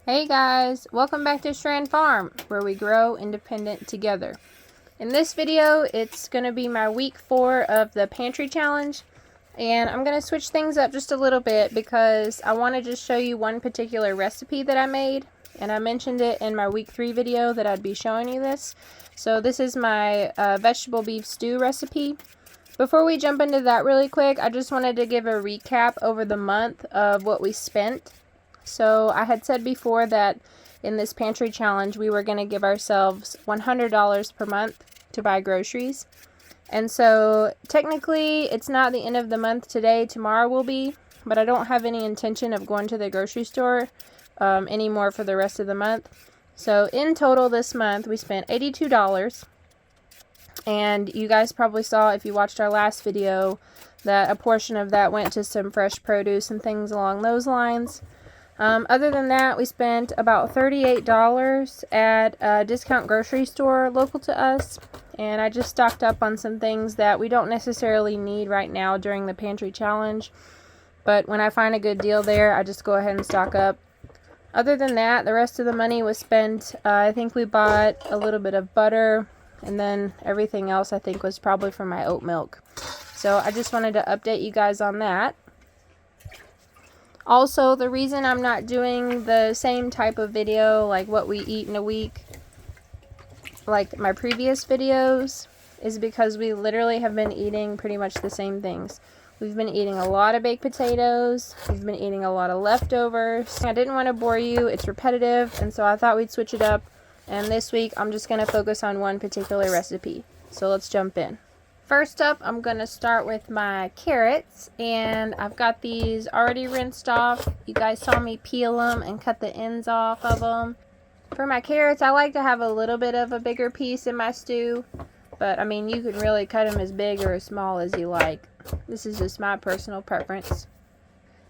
Hey guys, welcome back to Strand Farm, where we grow independent together. In this video, it's going to be my week 4 of the Pantry challenge, and I'm going to switch things up just a little bit because I want to just show you one particular recipe that I made, and I mentioned it in my week 3 video that I'd be showing you this. So this is my vegetable beef stew recipe. Before we jump into that really quick, I just wanted to give a recap over the month of what we spent. So I had said before that in this pantry challenge we were going to give ourselves $100 per month to buy groceries. And so technically it's not the end of the month today, tomorrow will be, but I don't have any intention of going to the grocery store anymore for the rest of the month. So in total this month we spent $82. And you guys probably saw, if you watched our last video, that a portion of that went to some fresh produce and things along those lines. Other than that, we spent about $38 at a discount grocery store local to us, and I just stocked up on some things that we don't necessarily need right now during the pantry challenge, but when I find a good deal there, I just go ahead and stock up. Other than that, the rest of the money was spent, I think we bought a little bit of butter, and then everything else I think was probably for my oat milk. So I just wanted to update you guys on that. Also, the reason I'm not doing the same type of video, like what we eat in a week, like my previous videos, is because we literally have been eating pretty much the same things. We've been eating a lot of baked potatoes, we've been eating a lot of leftovers. I didn't want to bore you, it's repetitive, and so I thought we'd switch it up. And this week, I'm just going to focus on one particular recipe. So let's jump in. First up, I'm going to start with my carrots, and I've got these already rinsed off. You guys saw me peel them and cut the ends off of them. For my carrots, I like to have a little bit of a bigger piece in my stew, but I mean, you can really cut them as big or as small as you like. This is just my personal preference.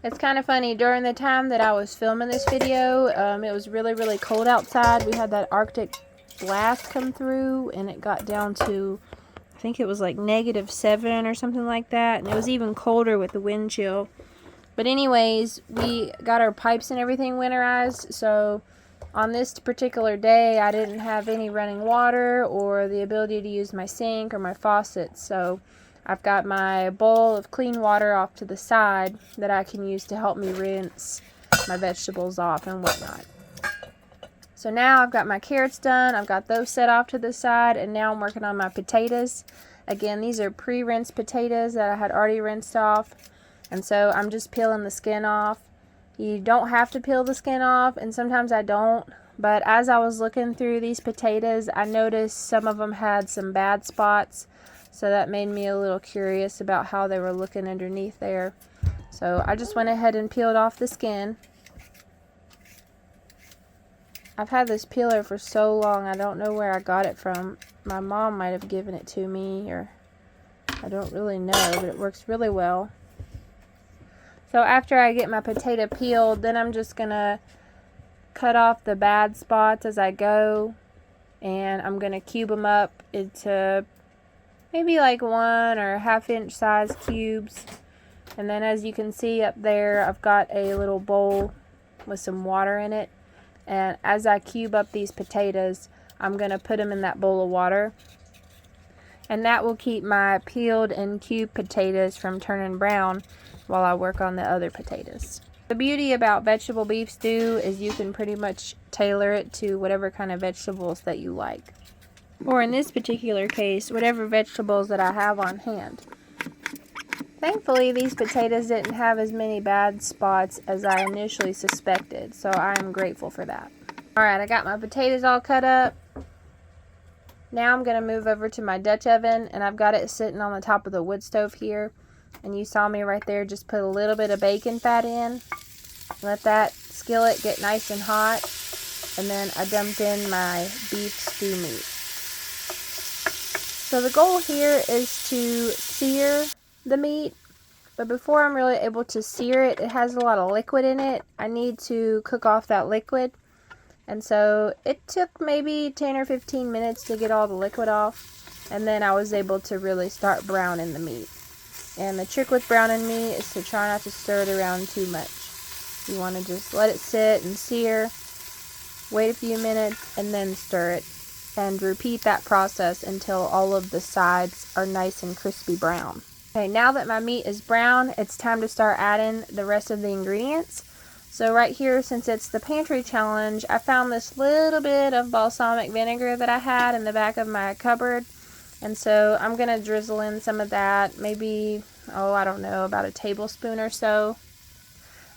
It's kind of funny, during the time that I was filming this video, it was really cold outside. We had that Arctic blast come through, and it got down to, I think it was like -7 or something like that, and it was even colder with the wind chill. But anyways, we got our pipes and everything winterized, so on this particular day I didn't have any running water or the ability to use my sink or my faucet, so I've got my bowl of clean water off to the side that I can use to help me rinse my vegetables off and whatnot. So now I've got my carrots done, I've got those set off to the side, and now I'm working on my potatoes. Again, these are pre-rinsed potatoes that I had already rinsed off, and so I'm just peeling the skin off. You don't have to peel the skin off, and sometimes I don't, but as I was looking through these potatoes, I noticed some of them had some bad spots, so that made me a little curious about how they were looking underneath there. So I just went ahead and peeled off the skin. I've had this peeler for so long, I don't know where I got it from. My mom might have given it to me, or I don't really know, but it works really well. So after I get my potato peeled, then I'm just going to cut off the bad spots as I go, and I'm going to cube them up into maybe like 1 or 1/2 inch size cubes. And then as you can see up there, I've got a little bowl with some water in it. And as I cube up these potatoes, I'm going to put them in that bowl of water. And that will keep my peeled and cubed potatoes from turning brown while I work on the other potatoes. The beauty about vegetable beef stew is you can pretty much tailor it to whatever kind of vegetables that you like. Or in this particular case, whatever vegetables that I have on hand. Thankfully, these potatoes didn't have as many bad spots as I initially suspected, so I am grateful for that. Alright, I got my potatoes all cut up. Now I'm going to move over to my Dutch oven, and I've got it sitting on the top of the wood stove here. And you saw me right there just put a little bit of bacon fat in. Let that skillet get nice and hot. And then I dumped in my beef stew meat. So the goal here is to sear the meat, but before I'm really able to sear it, it has a lot of liquid in it. I need to cook off that liquid, and so it took maybe 10 or 15 minutes to get all the liquid off, and then I was able to really start browning the meat. And the trick with browning meat is to try not to stir it around too much. You want to just let it sit and sear, wait a few minutes, and then stir it. And repeat that process until all of the sides are nice and crispy brown. Okay, now that my meat is brown, it's time to start adding the rest of the ingredients. So right here, since it's the pantry challenge, I found this little bit of balsamic vinegar that I had in the back of my cupboard. And so I'm going to drizzle in some of that, maybe, I don't know, about a tablespoon or so.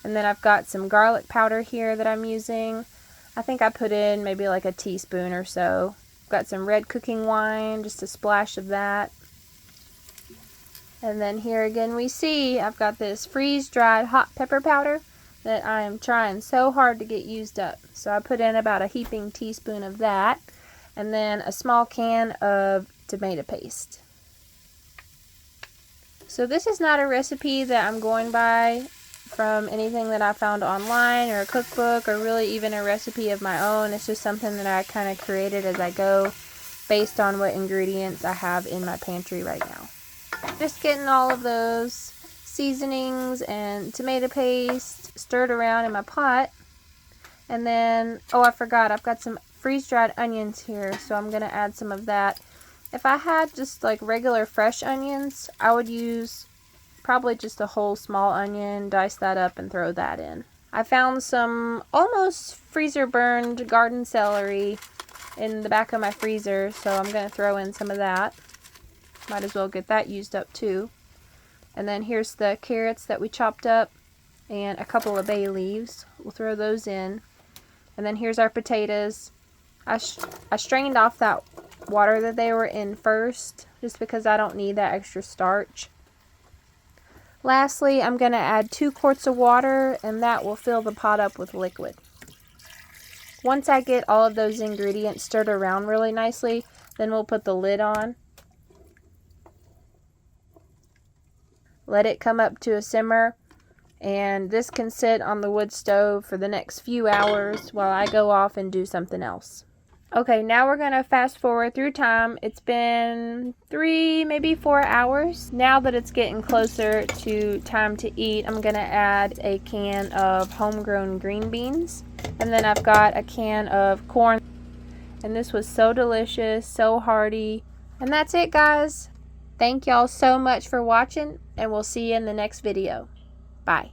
And then I've got some garlic powder here that I'm using. I think I put in maybe like a teaspoon or so. Got some red cooking wine, just a splash of that. And then here again we see I've got this freeze-dried hot pepper powder that I am trying so hard to get used up. So I put in about a heaping teaspoon of that, and then a small can of tomato paste. So this is not a recipe that I'm going by from anything that I found online or a cookbook or really even a recipe of my own. It's just something that I kind of created as I go based on what ingredients I have in my pantry right now. Just getting all of those seasonings and tomato paste stirred around in my pot. And then, I forgot, I've got some freeze-dried onions here, so I'm going to add some of that. If I had just like regular fresh onions, I would use probably just a whole small onion, dice that up and throw that in. I found some almost freezer burned garden celery in the back of my freezer, so I'm going to throw in some of that. Might as well get that used up too. And then here's the carrots that we chopped up and a couple of bay leaves. We'll throw those in. And then here's our potatoes. I strained off that water that they were in first, just because I don't need that extra starch. Lastly, I'm going to add 2 quarts of water, and that will fill the pot up with liquid. Once I get all of those ingredients stirred around really nicely, then we'll put the lid on. Let it come up to a simmer, and this can sit on the wood stove for the next few hours while I go off and do something else. Okay, now we're going to fast forward through time. It's been 3, maybe 4 hours. Now that it's getting closer to time to eat, I'm going to add a can of homegrown green beans. And then I've got a can of corn. And this was so delicious, so hearty. And that's it, guys. Thank y'all so much for watching, and we'll see you in the next video. Bye.